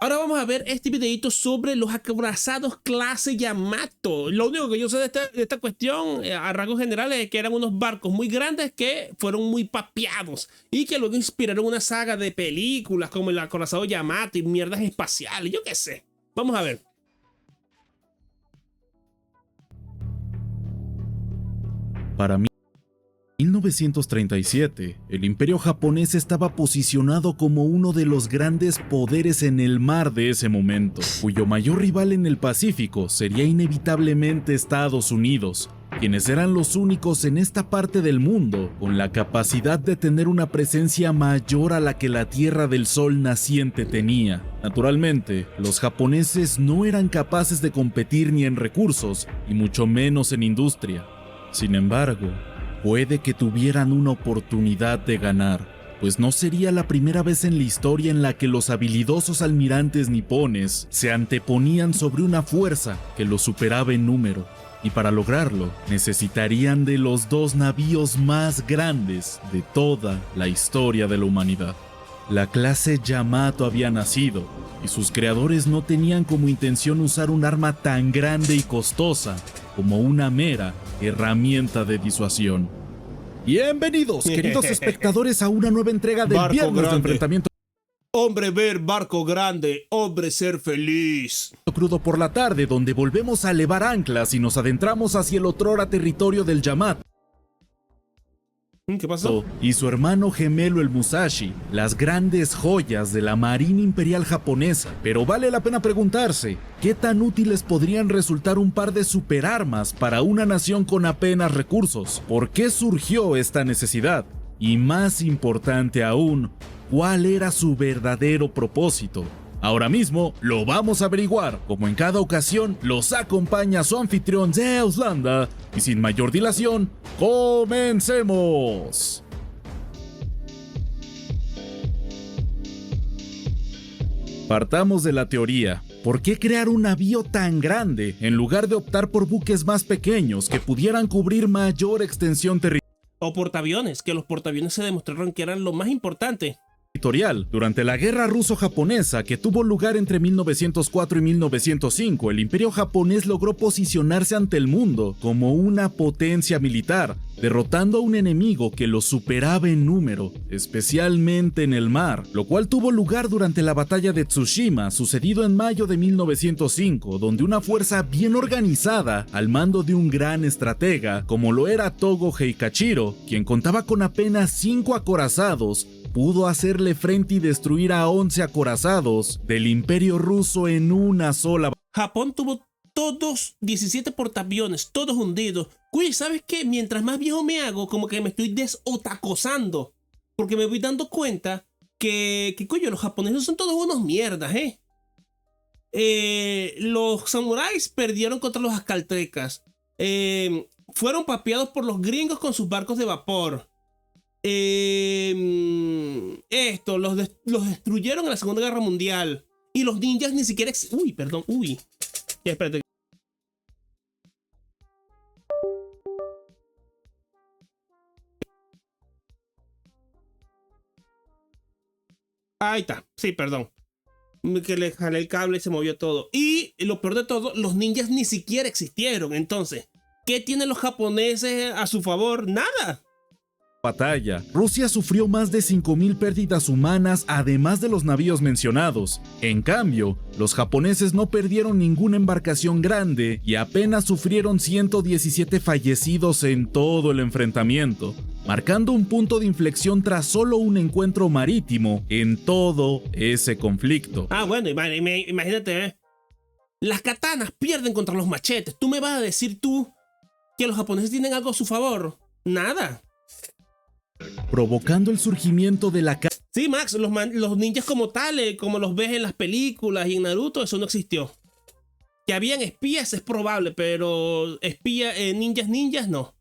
Ahora vamos a ver este videito sobre los acorazados clase Yamato. Lo único que yo sé de esta cuestión, a rasgos generales, es que eran unos barcos muy grandes que fueron muy papeados y que luego inspiraron una saga de películas como el acorazado Yamato y mierdas espaciales, yo qué sé. Vamos a ver. Para mí, en 1937, el Imperio japonés estaba posicionado como uno de los grandes poderes en el mar de ese momento, cuyo mayor rival en el Pacífico sería inevitablemente Estados Unidos, quienes eran los únicos en esta parte del mundo con la capacidad de tener una presencia mayor a la que la Tierra del Sol naciente tenía. Naturalmente, los japoneses no eran capaces de competir ni en recursos, y mucho menos en industria. Sin embargo, puede que tuvieran una oportunidad de ganar, pues no sería la primera vez en la historia en la que los habilidosos almirantes nipones se anteponían sobre una fuerza que los superaba en número, y para lograrlo necesitarían de los dos navíos más grandes de toda la historia de la humanidad. La clase Yamato había nacido, y sus creadores no tenían como intención usar un arma tan grande y costosa como una mera herramienta de disuasión. Bienvenidos, queridos espectadores, a una nueva entrega del Viernes de Enfrentamiento Hombre ver, barco grande, hombre ser feliz. Crudo por la tarde, donde volvemos a elevar anclas y nos adentramos hacia el otrora territorio del Yamato. ¿Qué pasó? Y su hermano gemelo el Musashi, las grandes joyas de la Marina Imperial japonesa. Pero vale la pena preguntarse, ¿qué tan útiles podrían resultar un par de superarmas para una nación con apenas recursos? ¿Por qué surgió esta necesidad? Y más importante aún, ¿cuál era su verdadero propósito? Ahora mismo lo vamos a averiguar. Como en cada ocasión, los acompaña su anfitrión Zeus Landa. Y sin mayor dilación, ¡comencemos! Partamos de la teoría. ¿Por qué crear un navío tan grande en lugar de optar por buques más pequeños que pudieran cubrir mayor extensión territorial? O portaaviones, que los portaaviones se demostraron que eran lo más importante. Durante la guerra ruso-japonesa que tuvo lugar entre 1904 y 1905, el Imperio japonés logró posicionarse ante el mundo como una potencia militar, derrotando a un enemigo que lo superaba en número, especialmente en el mar, lo cual tuvo lugar durante la batalla de Tsushima, sucedido en mayo de 1905, donde una fuerza bien organizada, al mando de un gran estratega, como lo era Togo Heikachiro, quien contaba con apenas 5 acorazados, pudo hacerle frente y destruir a 11 acorazados del Imperio ruso en una sola. Japón tuvo todos 17 portaaviones, todos hundidos. Uy, ¿sabes qué? Mientras más viejo me hago, como que me estoy desotacosando. Porque me voy dando cuenta que coño, los japoneses son todos unos mierdas, los samuráis perdieron contra los azcaltecas. Fueron papeados por los gringos con sus barcos de vapor. Los destruyeron en la Segunda Guerra Mundial. Y los ninjas ni siquiera... Ya, espérate. Ahí está. Sí, perdón. Que le jalé el cable y se movió todo. Y lo peor de todo, los ninjas ni siquiera existieron. Entonces, ¿qué tienen los japoneses a su favor? Nada. Batalla. Rusia sufrió más de 5.000 pérdidas humanas además de los navíos mencionados. En cambio, los japoneses no perdieron ninguna embarcación grande y apenas sufrieron 117 fallecidos en todo el enfrentamiento, marcando un punto de inflexión tras solo un encuentro marítimo en todo ese conflicto. Bueno, imagínate, las katanas pierden contra los machetes. ¿Tú me vas a decir que los japoneses tienen algo a su favor? Nada. Provocando el surgimiento de la... Sí, Max, los ninjas como tales, como los ves en las películas y en Naruto, eso no existió. Que habían espías es probable, pero ninjas no.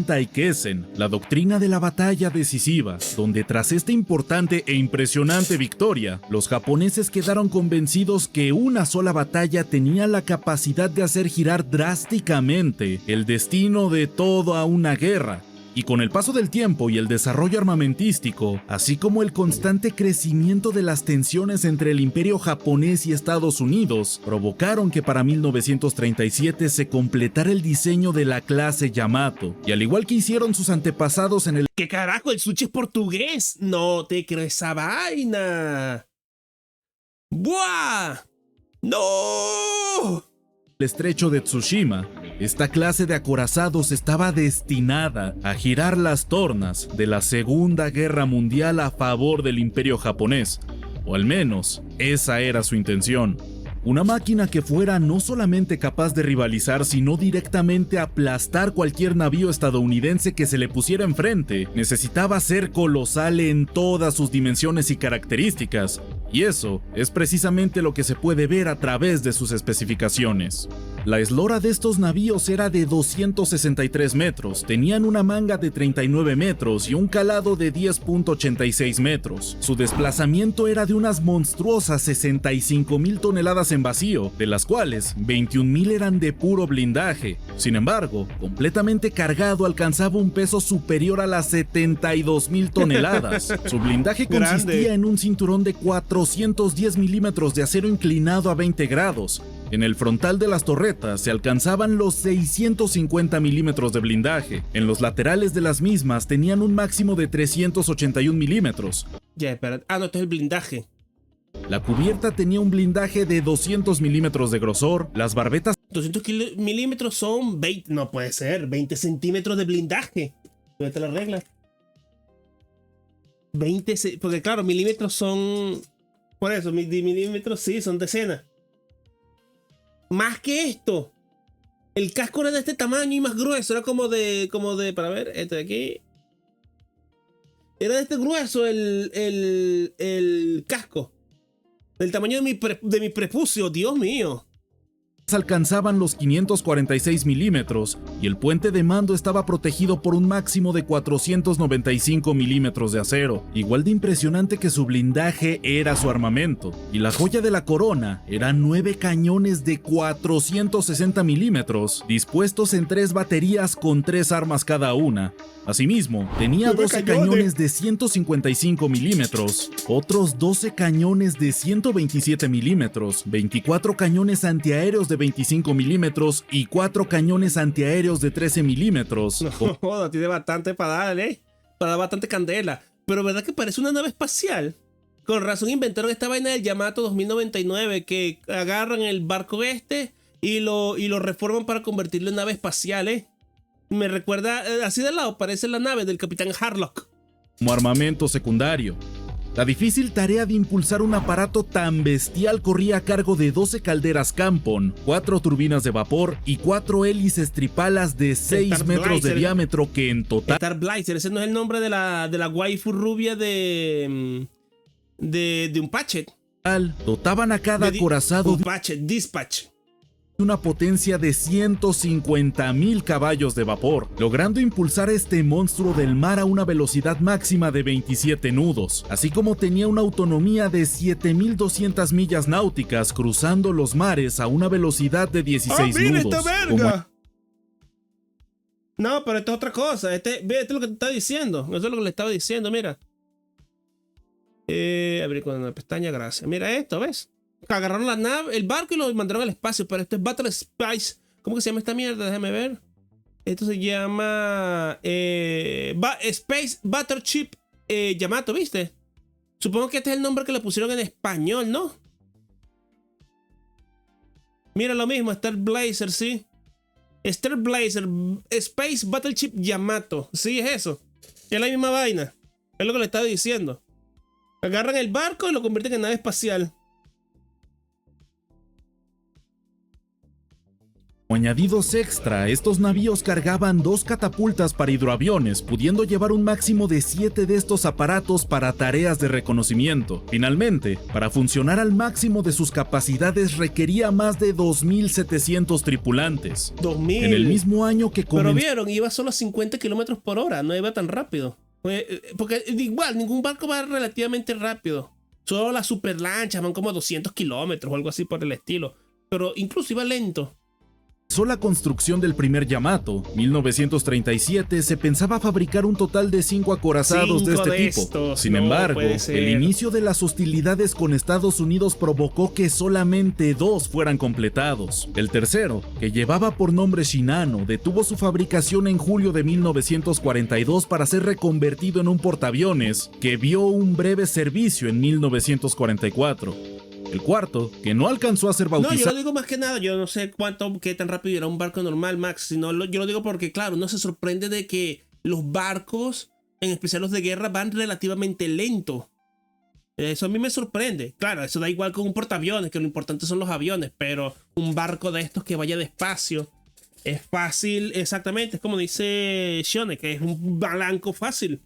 Taikesen, la doctrina de la batalla decisiva, donde tras esta importante e impresionante victoria, los japoneses quedaron convencidos que una sola batalla tenía la capacidad de hacer girar drásticamente el destino de toda una guerra. Y con el paso del tiempo y el desarrollo armamentístico, así como el constante crecimiento de las tensiones entre el Imperio japonés y Estados Unidos, provocaron que para 1937 se completara el diseño de la clase Yamato. Y al igual que hicieron sus antepasados en el ¿Qué carajo? ¿El sushi es portugués? No te creo esa vaina. ¡Buah! ¡No! estrecho de Tsushima, esta clase de acorazados estaba destinada a girar las tornas de la Segunda Guerra Mundial a favor del Imperio japonés, o al menos esa era su intención. Una máquina que fuera no solamente capaz de rivalizar, sino directamente aplastar cualquier navío estadounidense que se le pusiera enfrente, necesitaba ser colosal en todas sus dimensiones y características, y eso es precisamente lo que se puede ver a través de sus especificaciones. La eslora de estos navíos era de 263 metros, tenían una manga de 39 metros y un calado de 10.86 metros. Su desplazamiento era de unas monstruosas 65,000 toneladas en vacío, de las cuales 21,000 eran de puro blindaje. Sin embargo, completamente cargado alcanzaba un peso superior a las 72,000 toneladas. Su blindaje consistía en un cinturón de 410 milímetros de acero inclinado a 20 grados. En el frontal de las torretas se alcanzaban los 650 milímetros de blindaje. En los laterales de las mismas tenían un máximo de 381 milímetros. Ya, espera. Ah, no, este es el blindaje. La cubierta tenía un blindaje de 200 milímetros de grosor. Las barbetas 200 milímetros son 20. No puede ser. 20 centímetros de blindaje. ¿Dónde está la regla? 20. Porque claro, milímetros son. Por eso, milímetros sí, son decenas. Más que esto. El casco era de este tamaño y más grueso. Era como de. Para ver, este de aquí. Era de este grueso el casco. Del tamaño de mi prepucio, Dios mío. alcanzaban los 546 milímetros y el puente de mando estaba protegido por un máximo de 495 milímetros de acero. Igual de impresionante que su blindaje era su armamento. Y la joya de la corona eran 9 cañones de 460 milímetros dispuestos en 3 baterías con 3 armas cada una. Asimismo, tenía 12 cañones de 155 milímetros, otros 12 cañones de 127 milímetros, 24 cañones antiaéreos de 25 milímetros y 4 cañones antiaéreos de 13 milímetros. No, joda, tiene bastante para dar, para dar bastante candela. Pero ¿verdad que parece una nave espacial? Con razón inventaron esta vaina del Yamato 2099, que agarran el barco y lo reforman para convertirlo en nave espacial, Me recuerda, así de lado, parece la nave del Capitán Harlock. Como armamento secundario, la difícil tarea de impulsar un aparato tan bestial corría a cargo de 12 calderas Kampon, 4 turbinas de vapor y 4 hélices tripalas de 6 metros de diámetro que en total... Star Blazer, ese no es el nombre de la waifu rubia de un Patchet. Dotaban a cada acorazado de Dispatch. Una potencia de 150,000 caballos de vapor, logrando impulsar este monstruo del mar a una velocidad máxima de 27 nudos, así como tenía una autonomía de 7,200 millas náuticas cruzando los mares a una velocidad de 16 nudos. ¡Esta verga! No, pero esto es otra cosa. Esto es lo que te estaba diciendo. Eso es lo que le estaba diciendo, mira. Abrir con una pestaña, gracias. Mira esto, ¿ves? Agarraron la nave, el barco y lo mandaron al espacio. Pero esto es Battle Spice. ¿Cómo que se llama esta mierda? Déjame ver. Esto se llama Space Battleship Yamato, ¿viste? Supongo que este es el nombre que le pusieron en español, ¿no? Mira lo mismo, Star Blazer, sí. Star Blazer Space Battleship Yamato. Sí, es eso. Es la misma vaina. Es lo que le estaba diciendo. Agarran el barco y lo convierten en nave espacial. Como añadidos extra, estos navíos cargaban 2 catapultas para hidroaviones, pudiendo llevar un máximo de 7 de estos aparatos para tareas de reconocimiento. Finalmente, para funcionar al máximo de sus capacidades requería más de 2,700 tripulantes. 2,000. En el mismo año que Pero vieron, iba solo a 50 kilómetros por hora, no iba tan rápido. Porque igual, ningún barco va relativamente rápido. Solo las superlanchas van como 200 kilómetros o algo así por el estilo. Pero incluso iba lento. la construcción del primer Yamato, 1937, se pensaba fabricar un total de 5 acorazados de este tipo. Sin embargo, el inicio de las hostilidades con Estados Unidos provocó que solamente 2 fueran completados. El tercero, que llevaba por nombre Shinano, detuvo su fabricación en julio de 1942 para ser reconvertido en un portaaviones que vio un breve servicio en 1944. El cuarto, que no alcanzó a ser bautizado. No, yo lo digo más que nada, yo no sé qué tan rápido era un barco normal, Max, sino yo lo digo porque, claro, uno se sorprende de que los barcos, en especial los de guerra, van relativamente lento. Eso a mí me sorprende. Claro, eso da igual con un portaaviones, que lo importante son los aviones, pero un barco de estos que vaya despacio es fácil, exactamente, es como dice Shone, que es un blanco fácil.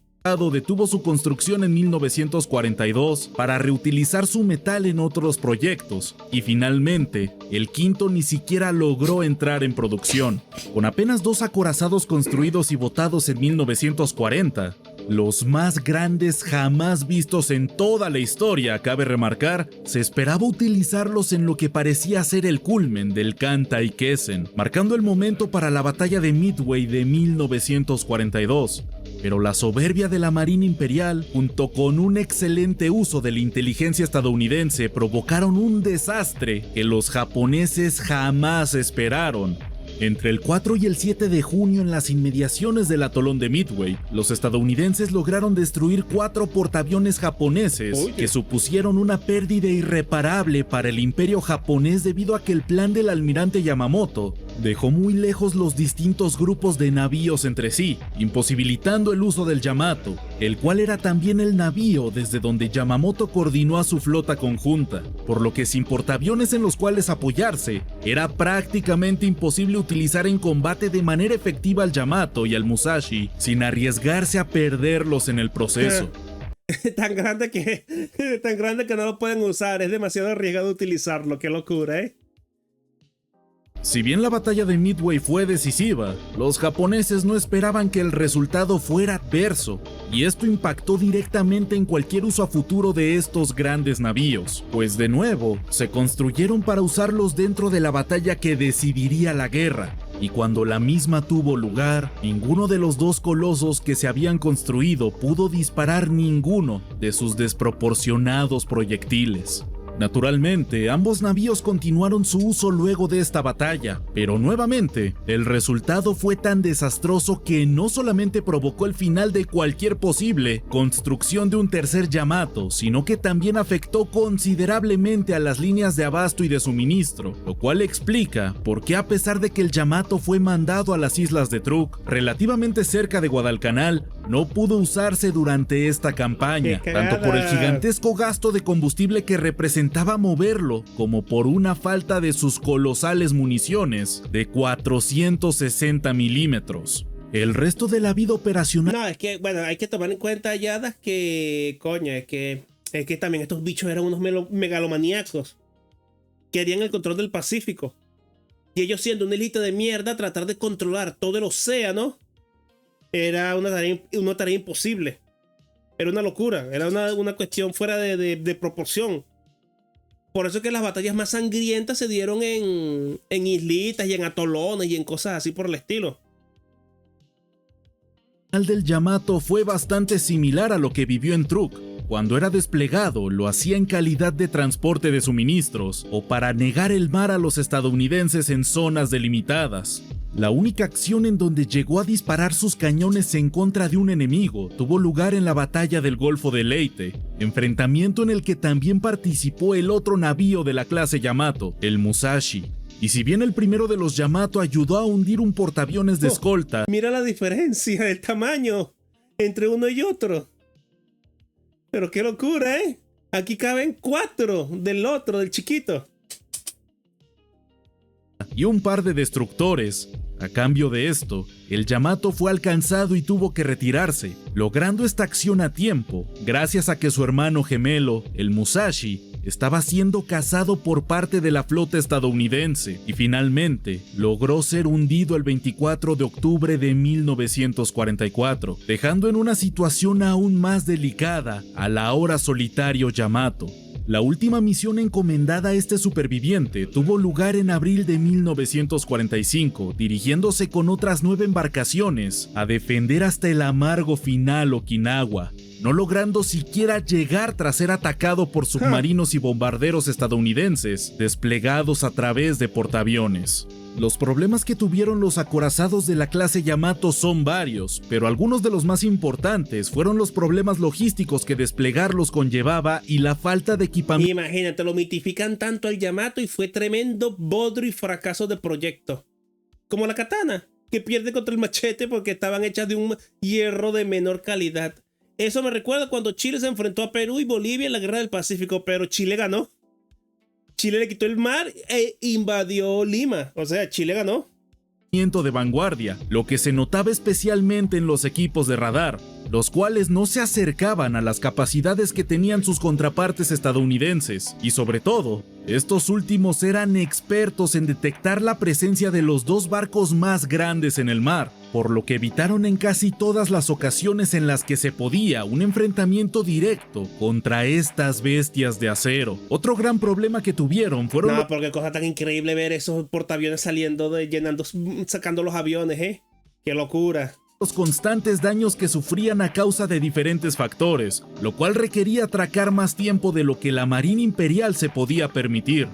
Detuvo su construcción en 1942 para reutilizar su metal en otros proyectos, y finalmente, el quinto ni siquiera logró entrar en producción. Con apenas 2 acorazados construidos y botados en 1940, los más grandes jamás vistos en toda la historia, cabe remarcar, se esperaba utilizarlos en lo que parecía ser el culmen del Kanta Ikezen, marcando el momento para la batalla de Midway de 1942. Pero la soberbia de la Marina Imperial, junto con un excelente uso de la inteligencia estadounidense, provocaron un desastre que los japoneses jamás esperaron. Entre el 4 y el 7 de junio, en las inmediaciones del atolón de Midway, los estadounidenses lograron destruir 4 portaaviones japoneses que supusieron una pérdida irreparable para el imperio japonés debido a que el plan del almirante Yamamoto dejó muy lejos los distintos grupos de navíos entre sí, imposibilitando el uso del Yamato, el cual era también el navío desde donde Yamamoto coordinó a su flota conjunta, por lo que sin portaaviones en los cuales apoyarse, era prácticamente imposible utilizar en combate de manera efectiva al Yamato y al Musashi sin arriesgarse a perderlos en el proceso. Tan grande que no lo pueden usar, es demasiado arriesgado utilizarlo, qué locura, ¿eh? Si bien la batalla de Midway fue decisiva, los japoneses no esperaban que el resultado fuera adverso, y esto impactó directamente en cualquier uso a futuro de estos grandes navíos, pues de nuevo, se construyeron para usarlos dentro de la batalla que decidiría la guerra, y cuando la misma tuvo lugar, ninguno de los 2 colosos que se habían construido pudo disparar ninguno de sus desproporcionados proyectiles. Naturalmente, ambos navíos continuaron su uso luego de esta batalla, pero nuevamente, el resultado fue tan desastroso que no solamente provocó el final de cualquier posible construcción de un tercer Yamato, sino que también afectó considerablemente a las líneas de abasto y de suministro, lo cual explica por qué, a pesar de que el Yamato fue mandado a las islas de Truk, relativamente cerca de Guadalcanal, no pudo usarse durante esta campaña, tanto por el gigantesco gasto de combustible que representaba moverlo, como por una falta de sus colosales municiones de 460 milímetros. El resto de la vida operacional... No, es que, bueno, hay que tomar en cuenta, Yadas, que, coño, es que también estos bichos eran unos megalomaníacos. Querían el control del Pacífico. Y ellos, siendo una élite de mierda, tratar de controlar todo el océano era una tarea imposible. Era una locura, era una cuestión fuera de proporción. Por eso que las batallas más sangrientas se dieron en islitas y en atolones y en cosas así por el estilo. El del Yamato fue bastante similar a lo que vivió en Truk. Cuando era desplegado, lo hacía en calidad de transporte de suministros o para negar el mar a los estadounidenses en zonas delimitadas. La única acción en donde llegó a disparar sus cañones en contra de un enemigo tuvo lugar en la batalla del Golfo de Leyte, enfrentamiento en el que también participó el otro navío de la clase Yamato, el Musashi. Y si bien el primero de los Yamato ayudó a hundir un portaaviones de escolta... Mira la diferencia del tamaño entre uno y otro. Pero qué locura, ¿eh? Aquí caben 4 del otro, del chiquito. Y un par de destructores. A cambio de esto, el Yamato fue alcanzado y tuvo que retirarse, logrando esta acción a tiempo, gracias a que su hermano gemelo, el Musashi, estaba siendo cazado por parte de la flota estadounidense y finalmente logró ser hundido el 24 de octubre de 1944, dejando en una situación aún más delicada al ahora solitario Yamato. La última misión encomendada a este superviviente tuvo lugar en abril de 1945, dirigiéndose con otras 9 embarcaciones a defender hasta el amargo final Okinawa, no logrando siquiera llegar tras ser atacado por submarinos y bombarderos estadounidenses desplegados a través de portaaviones. Los problemas que tuvieron los acorazados de la clase Yamato son varios, pero algunos de los más importantes fueron los problemas logísticos que desplegarlos conllevaba y la falta de equipamiento. Imagínate, lo mitifican tanto al Yamato y fue tremendo bodrio y fracaso de proyecto. Como la katana, que pierde contra el machete porque estaban hechas de un hierro de menor calidad. Eso me recuerda cuando Chile se enfrentó a Perú y Bolivia en la Guerra del Pacífico, pero Chile ganó. Chile le quitó el mar e invadió Lima. O sea, Chile ganó. De vanguardia, lo que se notaba especialmente en los equipos de radar, los cuales no se acercaban a las capacidades que tenían sus contrapartes estadounidenses, y sobre todo, estos últimos eran expertos en detectar la presencia de los 2 barcos más grandes en el mar, por lo que evitaron en casi todas las ocasiones en las que se podía un enfrentamiento directo contra estas bestias de acero. Otro gran problema que tuvieron fueron... No, porque cosa tan increíble ver esos portaaviones saliendo sacando los aviones, ¡Qué locura! Los constantes daños que sufrían a causa de diferentes factores, lo cual requería atracar más tiempo de lo que la Marina Imperial se podía permitir.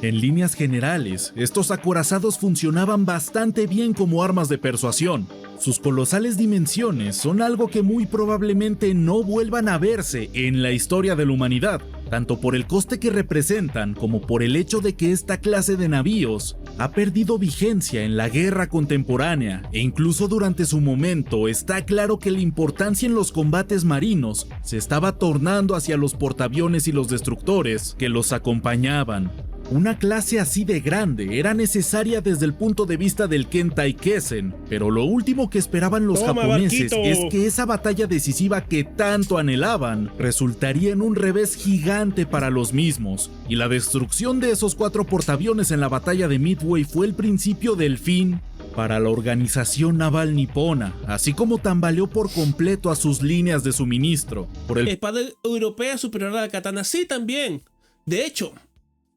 En líneas generales, estos acorazados funcionaban bastante bien como armas de persuasión. Sus colosales dimensiones son algo que muy probablemente no vuelvan a verse en la historia de la humanidad, tanto por el coste que representan como por el hecho de que esta clase de navíos ha perdido vigencia en la guerra contemporánea, e incluso durante su momento está claro que la importancia en los combates marinos se estaba tornando hacia los portaaviones y los destructores que los acompañaban. Una clase así de grande era necesaria desde el punto de vista del Kentai Kessen, pero lo último que esperaban los japoneses es que esa batalla decisiva que tanto anhelaban resultaría en un revés gigante para los mismos, y la destrucción de esos 4 portaaviones en la batalla de Midway fue el principio del fin para la organización naval nipona, así como tambaleó por completo a sus líneas de suministro. Espada europea superior a la katana, sí, también. De hecho,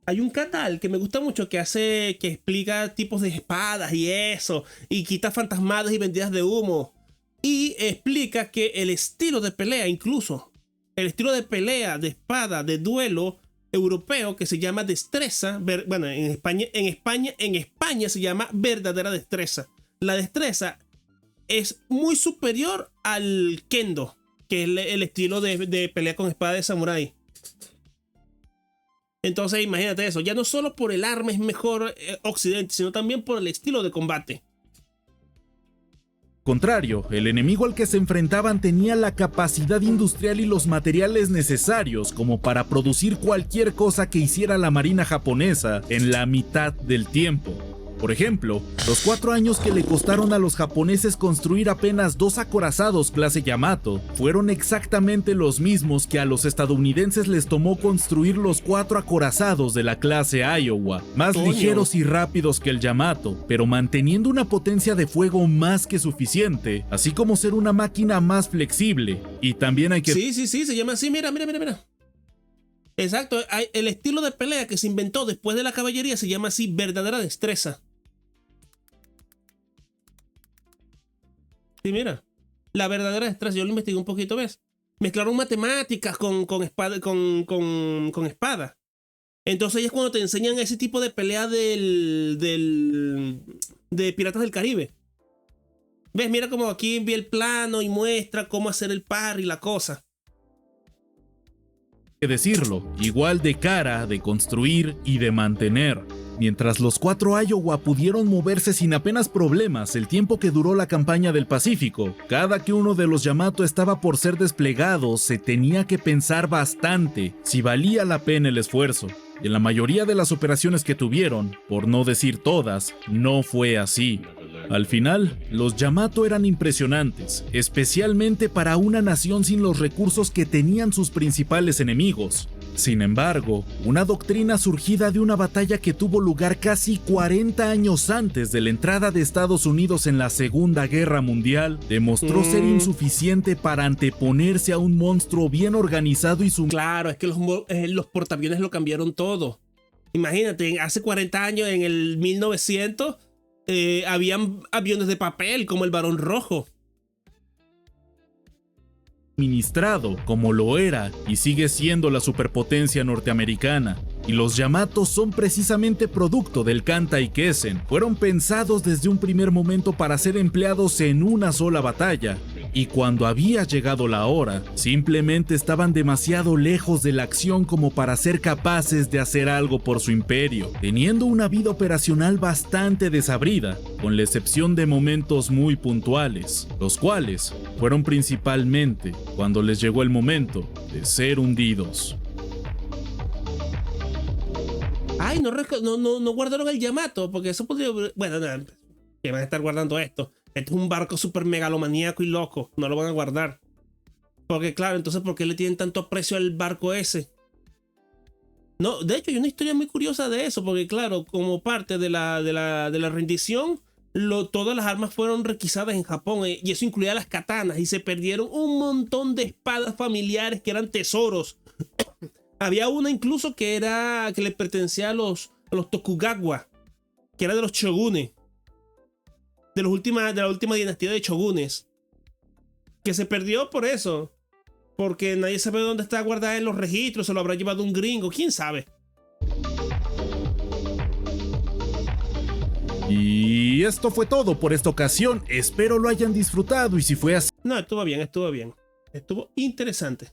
hay un canal que me gusta mucho que explica tipos de espadas y eso, y quita fantasmadas y vendidas de humo. Y explica que el estilo de pelea, incluso el estilo de pelea, de espada, de duelo europeo, que se llama destreza, bueno, en España se llama verdadera destreza. La destreza es muy superior al kendo, que es el estilo de pelea con espada de samurái. Entonces imagínate eso, ya no solo por el arma es mejor Occidente, sino también por el estilo de combate. Contrario, el enemigo al que se enfrentaban tenía la capacidad industrial y los materiales necesarios como para producir cualquier cosa que hiciera la marina japonesa en la mitad del tiempo. Por ejemplo, los 4 años que le costaron a los japoneses construir apenas 2 acorazados clase Yamato fueron exactamente los mismos que a los estadounidenses les tomó construir los 4 acorazados de la clase Iowa, más ligeros y rápidos que el Yamato, pero manteniendo una potencia de fuego más que suficiente, así como ser una máquina más flexible. Y también hay que... Sí, se llama así, mira. Exacto, el estilo de pelea que se inventó después de la caballería se llama así, verdadera destreza. Sí, mira, la verdadera destreza, yo lo investigué un poquito, ¿ves? Mezclaron matemáticas con espada. Entonces es cuando te enseñan ese tipo de pelea de Piratas del Caribe. ¿Ves? Mira como aquí vi el plano y muestra cómo hacer el par y la cosa. Decirlo, igual de cara, de construir y de mantener. Mientras los 4 Iowa pudieron moverse sin apenas problemas el tiempo que duró la campaña del Pacífico, cada que uno de los Yamato estaba por ser desplegado se tenía que pensar bastante si valía la pena el esfuerzo. Y en la mayoría de las operaciones que tuvieron, por no decir todas, no fue así. Al final, los Yamato eran impresionantes, especialmente para una nación sin los recursos que tenían sus principales enemigos. Sin embargo, una doctrina surgida de una batalla que tuvo lugar casi 40 años antes de la entrada de Estados Unidos en la Segunda Guerra Mundial demostró ser insuficiente para anteponerse a un monstruo bien organizado y Claro, es que los portaaviones lo cambiaron todo. Imagínate, hace 40 años, en el 1900, habían aviones de papel como el Barón Rojo. administrado como lo era y sigue siendo la superpotencia norteamericana. Y los Yamato son precisamente producto del Kanta Ikesen. Fueron pensados desde un primer momento para ser empleados en una sola batalla. Y cuando había llegado la hora, simplemente estaban demasiado lejos de la acción como para ser capaces de hacer algo por su imperio, teniendo una vida operacional bastante desabrida, con la excepción de momentos muy puntuales, los cuales fueron principalmente cuando les llegó el momento de ser hundidos. Ay, no guardaron el Yamato, porque eso podría... Bueno, no, que van a estar guardando esto. Este es un barco súper megalomaníaco y loco. No lo van a guardar. Porque claro, entonces ¿por qué le tienen tanto aprecio al barco ese? No, de hecho hay una historia muy curiosa de eso. Porque claro, como parte de la rendición, todas las armas fueron requisadas en Japón. Y eso incluía las katanas. Y se perdieron un montón de espadas familiares que eran tesoros. Había una incluso que le pertenecía a los Tokugawa. Que era de los shogunes. De la última dinastía de shogunes, que se perdió por eso, porque nadie sabe dónde está guardada en los registros, se lo habrá llevado un gringo, quién sabe. Y esto fue todo por esta ocasión, espero lo hayan disfrutado y si fue así... No, estuvo bien, estuvo interesante.